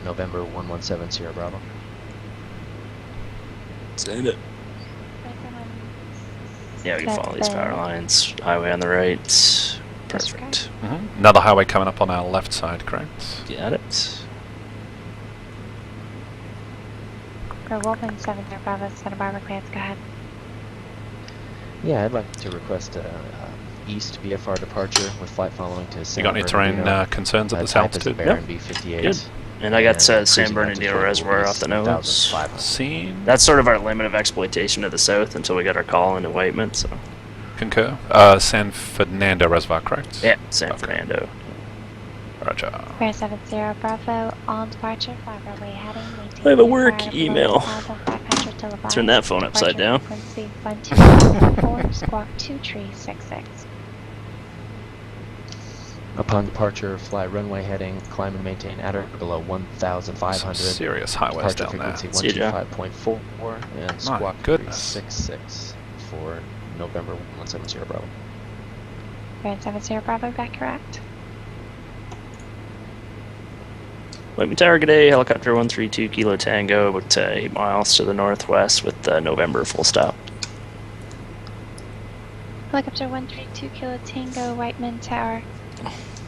November 117 Sierra Bravo. Send it. Yeah, we can follow these power lines. Highway on the right. Perfect. Another highway coming up on our left side, correct? Got it. For Wolfen 7 Bravo, Santa Barbara clearance, go ahead. Yeah, I'd like to request east VFR departure with flight following to San You got any terrain concerns at this altitude? Baron B58. Good. And I got San cruising Bernardino altitude Reservoir will be off the nose. 6,500. Seen. That's sort of our limit of exploitation to the south until we get our call into Whiteman, so. Concur. San Fernando Reservoir, correct? Yeah, San Fernando. Roger. Square 70 Bravo, on departure, 5 runway heading. I have a work email. Turn that phone upside down. Frequency 1244, squawk 2366. Upon departure, fly runway heading, climb and maintain at or below 1,500. Serious highways Departure down there. frequency 125.4 and squawk goodness. 366 for November 170 Bravo. Grand 70 Bravo, back correct. Whiteman Tower, good day. Helicopter 132 Kilo Tango, about 8 miles to the northwest with November full stop. Helicopter 132 Kilo Tango, Whiteman Tower.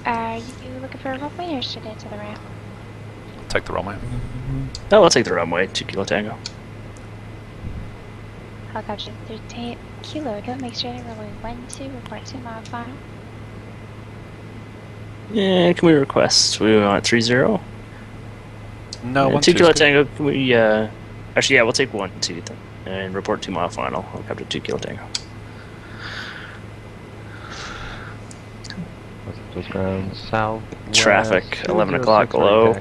Are you looking for a runway or straight into the ramp? Take the runway. No, I'll take the runway, 2 Kilo Tango. Helicopter 13 Kilo, go make sure runway 12, report 2 mile final. Yeah, can we request? We want 30? No, 1 2 Kilo good. Tango, can we, actually, yeah, we'll take 1 2 then. And report 2 mile final. Helicopter 2 Kilo Tango. South. Traffic, 11 o'clock low.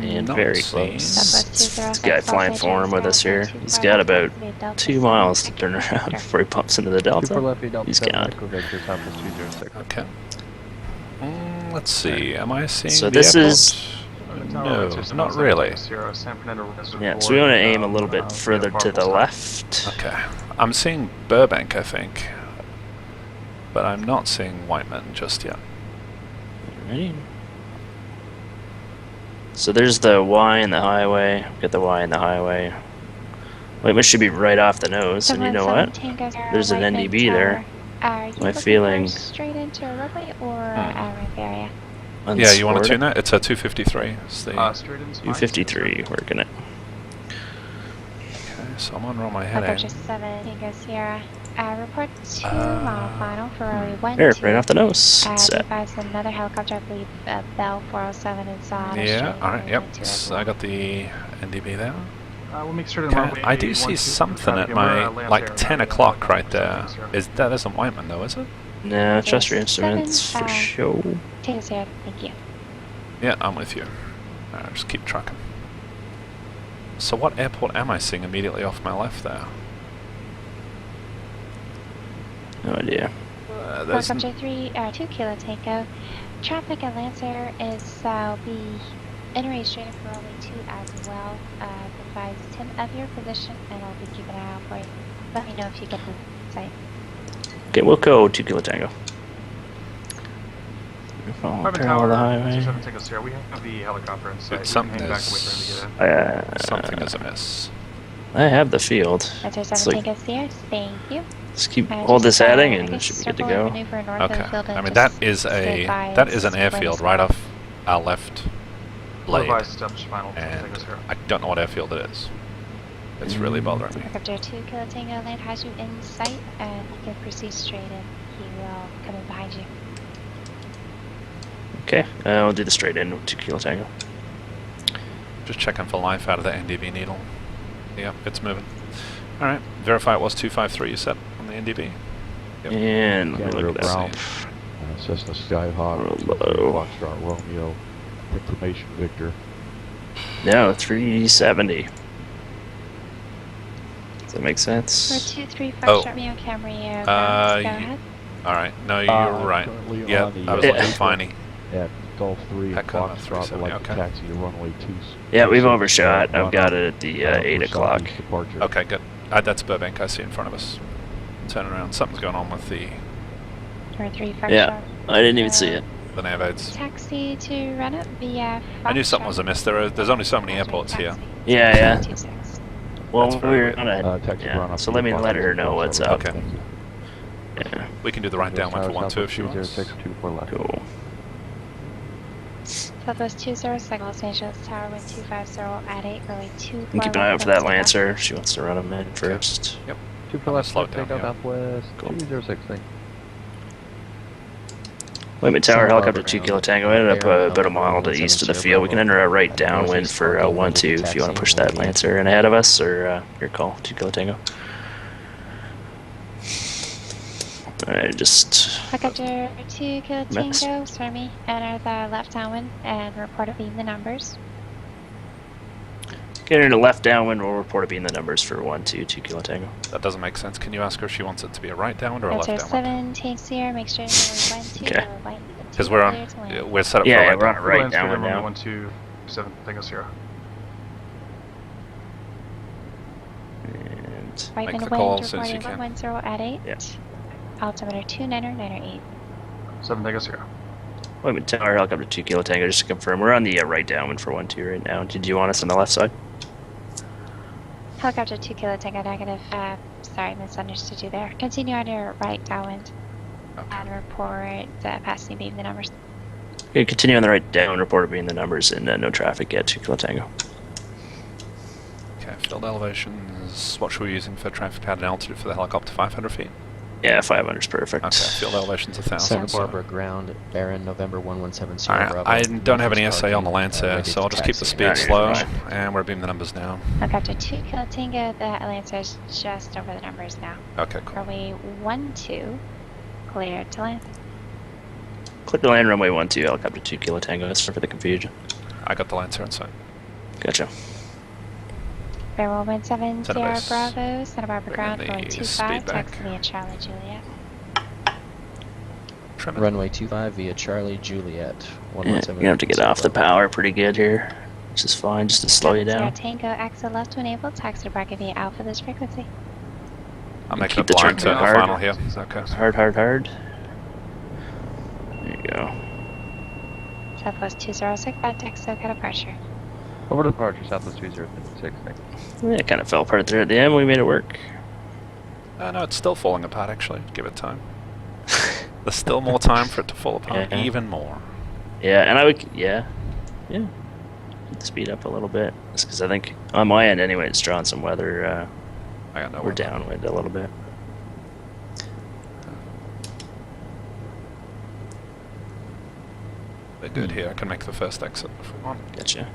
And not very seen. close. This guy flying forward with us here. He's got about 2 miles to turn around before he bumps into the Delta. He's gone. Okay. Let's see. Am I seeing So the this airport? is... No, not really. Yeah, so we want to aim a little bit further to the left. Okay. I'm seeing Burbank, I think. But I'm not seeing Whiteman just yet. Alright. So there's the Y in the highway. Get the Y in the highway. Whiteman should be right off the nose, and you know what? There's an NDB there. My feeling... Straight into a runway or a ramp area? Yeah, you want to tune that? It's a 253. It's the 253, working it. Okay, so I'm on runway Helicopter heading. 7 Tango Sierra. Report 2 mile final for runway 12. There, right off the nose. Set. Advise another helicopter, I believe, Bell 407 is on. Yeah, alright, yep. So I got the NDB there. We'll make sure Okay, I do see something at my, like, 10 o'clock right there. That isn't Whiteman though, is it? No, trust your instruments for sure. Tango Sierra, thank you. Yeah, I'm with you. Alright, just keep trucking. So what airport am I seeing immediately off my left there? No idea. Helicopter 2 Kilo Tango. Traffic at Lancer is be entering straight in for runway 2 as well. Advise 10 of your position, and I'll be keeping an eye out for you. Let me know if you get the site. Okay, we'll go 2 Kilo Tango. Private Parallel Tower, the highway. 27 Tango Sierra. We have the helicopter in sight. Something We can hang back and wait for him to get in. Something is amiss. I have the field. Answer It's 7 like- Tango Sierra, thank you. Just keep And hold just, this heading I and it guess should be good to circle and go. maneuver north of the Okay. field and I mean, just that is stay by an as airfield when right it's off our left blade. Revised steps final. And Tango Sierra. I don't know what airfield it is. It's really bothering me. Helicopter 2 Kilo Tango land has you in sight, and you can proceed straight in. He will come in behind you. Okay, we'll do the straight in 2 Kilo Tango. Just checking for life out of the NDB needle. Yep, it's moving. Alright, verify it was 253 you said on the NDB. Yep. And let me look at that. Ralph, Cessna Skyhawk, Low. Foxtrot Romeo, information Victor. No, 370. Does that make For sense? 235 Oh. Romeo Camry, go y- ahead. Alright, no, you're right. Currently Yep, on the, I was looking fine. at Golf 3 Heck, I'm at Foxtrot, 370, like okay. taxi to runway 2. Yeah, we've overshot. I've got it at the 8 o'clock. Departure. Okay, good. That's Burbank I see in front of us. Turn around. Something's going on with the... For 3 Yeah, I didn't even see it. the nav aids. Taxi to run up via. I knew something was amiss. There's only so many airports here. Yeah, yeah. 26. Well, That's very we're weird. gonna. Taxi Yeah. run up So to let me Fox let her know what's up. Okay. Yeah. We can do the right downwind for 1-2 if she wants. 20624 left. Cool. Southwest 20, Los Angeles Tower, wind 250 at 8, runway 24. And keep an eye out for that Lancer if she wants to run him in first. Yep. 2 I'm for left, slow down take out here. Southwest, Cool. 206, thank you. Wayman Tower, Santa helicopter Barbara 2 ground. Kilo Tango, ended up Air about a mile to the east of the 170 field. We can enter a right Bravo. downwind Northeast for parking, 1-2 if you want to push that taxiing, Lancer in ahead of us, or your call, 2 Kilo Tango. Alright, just Helicopter 2 Kilo Miss. Tango, Stormy, enter the left downwind and report it being the numbers. get into left downwind, we'll report it being the numbers for 1-2, 2 Kilo Tango. That doesn't make sense. Can you ask her if she wants it to be a right downwind or a left Answer downwind? 7, take Sierra, make sure you're 1, 2, Okay. or 1, 2, Because we're clear to land. on, we're set up Yeah, for yeah, a right we're on a downwind. right downwind now. 127, Tango Sierra. And Right Make wind the call wind as soon as you reporting can. 110 at 8. Yeah. Altimeter 29098. 7 Tango Sierra. Wayman Tower, helicopter 2 Kilo Tango, just to confirm, we're on the right downwind for 1-2 right now. Did you want us on the left side? Helicopter 2 Kilo Tango negative. Sorry, misunderstood you there. Continue on your right downwind and report passing beam the numbers. Okay, continue on the right down, report it being the numbers, and no traffic yet, 2 Kilo Tango. Okay, field elevations. What should we be using for traffic pattern altitude for the helicopter? 500 feet? Yeah, 500's perfect. Okay, field elevation's 1,000. Santa Barbara ground, Baron, November 117 Sierra Alright, Bravo. I don't have any Northeast SA on the parking, Lancer, ready so I'll to just keep the taxi. speed Yeah, slow, fine. and we're beaming the numbers down. Helicopter 2 Kilo Tango, the Lancer is just over the numbers now. Okay, cool. Runway 12, clear to land. Click the land runway 12, helicopter 2 Kilo Tango, that's for the confusion. I got the Lancer inside. Gotcha. Barrel wind 7, Center Sierra base. Bravo, Santa Barbara Bring ground, the going speed 25, back. taxi via Charlie Juliet. Trim it. Runway 25 via Charlie Juliet. Yeah, 117 you're gonna have to get Sierra off the Bravo. power pretty good here, which is fine, just to slow you Sierra down. Tango, exit left to enable, taxi to bracket via Alpha this frequency. I'm making Keep a the blind turn turn hard. final here. Okay. Hard, hard, hard. There you go. Southwest 206, bad Texaco departure. Over departure, Southwest 2036, thank you. Yeah, it kind of fell apart there at the end, we made it work. No, it's still falling apart actually. Give it time. There's still more time for it to fall apart Yeah. even more. Yeah, and I would, yeah. Speed up a little bit. Just because I think, on my end anyway, it's drawing some weather. I got no We're weather. downwind a little bit. We're good here. I can make the first exit if we want. Gotcha.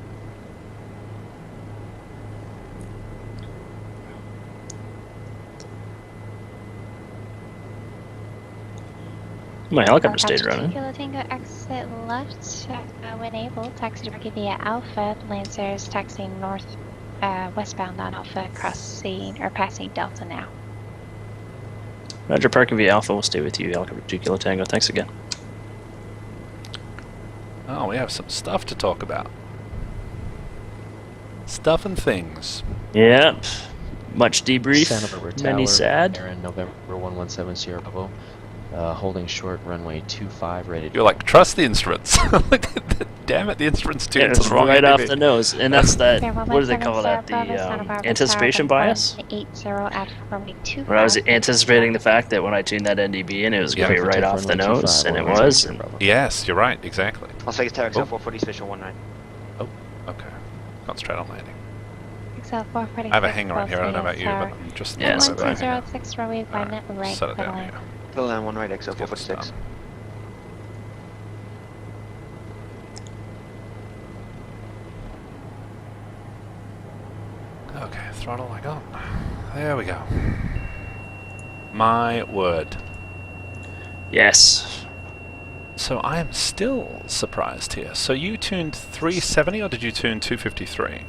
My helicopter stayed Helicopter 2 running. Kilo Tango, exit left when able, taxi to bracket via Alpha. Lancer is taxiing north, westbound on Alpha, crossing or passing Delta now. Roger, parking via Alpha, we'll stay with you, helicopter 2 Kilo Tango. Thanks again. Oh, we have some stuff to talk about. Stuff and things. Yep. Much debrief. Santa Barbara Many Tower, sad. Baron, November 117 Sierra Bravo. Holding short, runway 25, ready to... You're like, trust the instruments. Damn it, the instruments Yeah, tuned to it's the wrong right off NDB. the nose, and that's that. Fairwell What do they 17 call Sierra that? Bravo, Santa The Barbara anticipation Tower, bias. 80 at runway 25. Where I was anticipating the fact that when I tuned that NDB in, it was going to Yeah. be right off the nose, and it was. And Yes, you're right, exactly. Las Vegas Tower, Oh. XL 440, station 19. Okay. Concentrate on landing. XL 446. I have a hanger on here, I don't know about you, Tower. but I'm just... Yeah, it's I have a hanger. 1206, runway 1 Alright, right, set it clear to down land. here. Clear land 1 right, XL Get this 446. done. Okay, throttle I got. There we go. My word. Yes. So I am still surprised here. So you tuned 370 or did you tune 253?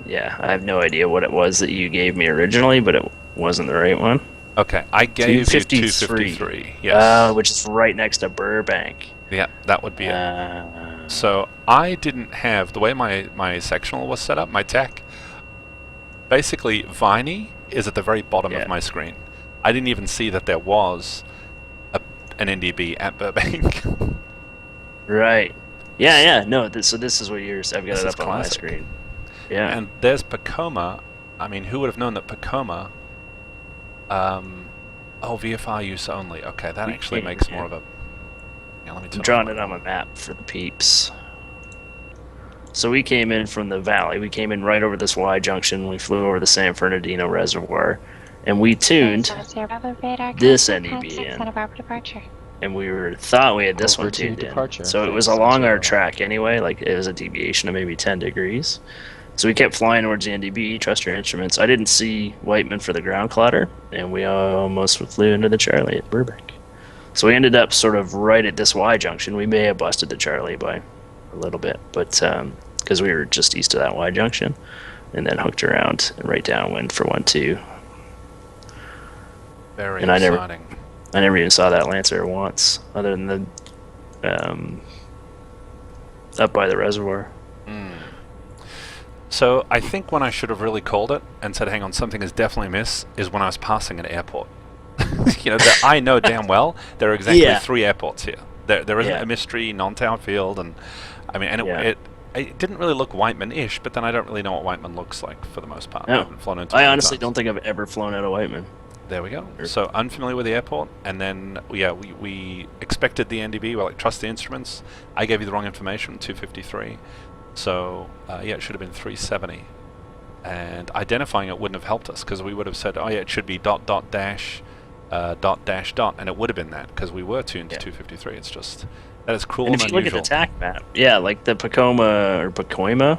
Yeah, I have no idea what it was that you gave me originally, but it wasn't the right one. Okay, I gave you 253. 253. Yes. Which is right next to Burbank. Yeah, that would be it. So I didn't have, the way my sectional was set up, my tech, basically Viney is at the very bottom Yeah. of my screen. I didn't even see that there was an NDB at Burbank. Right. Yeah, yeah. No, so this is what yours. I've got This it is up on my classic. screen. Yeah. And there's Pacoma. I mean, who would have known that Pacoma... oh, VFR use only. Okay, that actually makes more of a... Yeah, let me I'm turn drawing off it on my map for the peeps. So we came in from the valley. We came in right over this Y junction. We flew over the San Bernardino Reservoir, and we tuned this NEB in. And we thought we had this Over one to tuned departure. in. So it was Thanks, along our Zero. track anyway. Like it was a deviation of maybe 10 degrees. So we kept flying towards the NDB. Trust your instruments. I didn't see Whiteman for the ground clutter, and we almost flew into the Charlie at Burbank. So we ended up sort of right at this Y junction. We may have busted the Charlie by a little bit, but because we were just east of that Y junction, and then hooked around and right downwind for 1-2. Very And exciting. I never even saw that Lancer once, other than the up by the reservoir. So I think when I should have really called it and said, hang on, something is definitely amiss, is when I was passing an airport. You know, I know damn well there are exactly 3 airports here. There isn't a mystery non-tower field, and I mean, and it didn't really look Whiteman-ish, but then I don't really know what Whiteman looks like for the most part. No. I haven't flown into I many honestly times. don't think I've ever flown out of Whiteman. There we go. So unfamiliar with the airport, and then we expected the NDB. We're like, trust the instruments. I gave you the wrong information, 253. So it should have been 370. And identifying it wouldn't have helped us because we would have said, oh yeah, it should be dot dot dash dot dash dot, and it would have been that because we were tuned to 253. It's just that is cruel And and if you look unusual. at the TAC map, like the Pacoima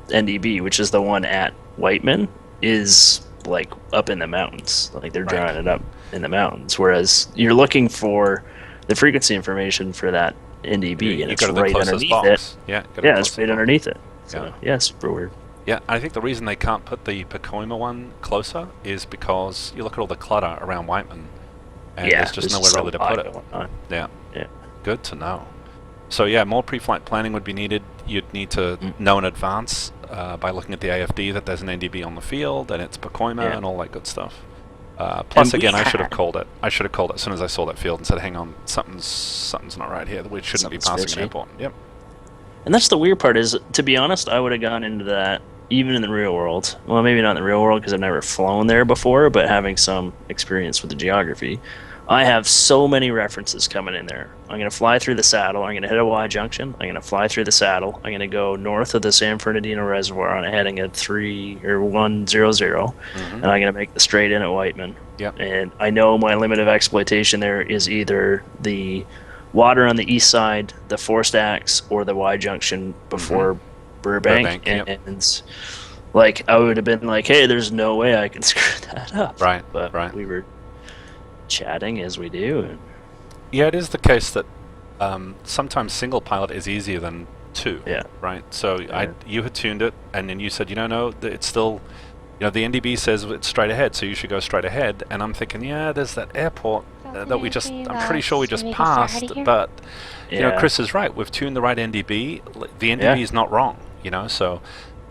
NDB, which is the one at Whiteman, is like up in the mountains. Like they're drawing it up in the mountains. Whereas you're looking for the frequency information for that NDB, and it's go to the right closest underneath box. it. Yeah, It's right underneath it. So super weird. Yeah, I think the reason they can't put the Pacoima one closer is because you look at all the clutter around Whiteman, and there's just nowhere really to put it. Yeah. Good to know. So more pre-flight planning would be needed. You'd need to know in advance by looking at the AFD that there's an NDB on the field and it's Pacoima and all that good stuff. Plus, again, I should have called it. I should have called it as soon as I saw that field and said, "Hang on, something's not right here. We shouldn't be passing an airport." Yep. And that's the weird part. Is, to be honest, I would have gone into that even in the real world. Well, maybe not in the real world because I've never flown there before, but having some experience with the geography, I have so many references coming in there. I'm going to fly through the saddle. I'm going to hit a Y junction. I'm going to fly through the saddle. I'm going to go north of the San Bernardino Reservoir on a heading at 100, and I'm going to make the straight in at Whiteman. Yep. And I know my limit of exploitation there is either the water on the east side, the forced axe, or the Y junction before Burbank. And like I would have been like, hey, there's no way I can screw that up. Right. But we were chatting as we do. Yeah, it is the case that sometimes single pilot is easier than 2. Yeah. Right. So you had tuned it, and then you said, no, it's still, the NDB says it's straight ahead, so you should go straight ahead. And I'm thinking, there's that airport that I'm pretty sure we just passed, but Chris is right. We've tuned the right NDB. The NDB is not wrong. So.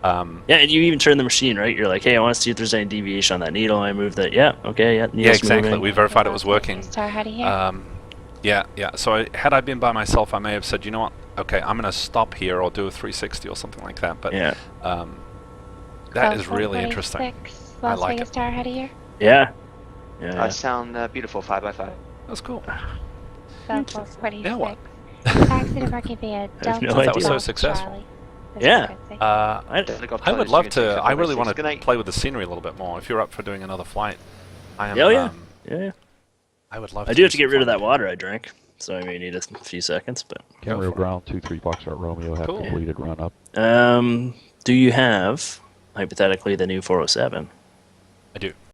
And you even turn the machine, right? You're like, hey, I want to see if there's any deviation on that needle. I move that. Exactly. Moving. We verified it was working. So had I been by myself, I may have said, you know what? Okay, I'm going to stop here or do a 360 or something like that. But that is really interesting. I like it. Tower ahead of here. Sound beautiful, 5x5. That's cool. South 426. Now what? Taxi to Market via Delta. no idea. That was so Delta successful. Charlie. I would love to. I really want to play with the scenery a little bit more. If you're up for doing another flight, I am. I would love. I do have to get rid of that water I drank, so I may need a few seconds. But Camera ground 23 Foxtrot Romeo have completed run up. Do you have hypothetically the new 407? I do.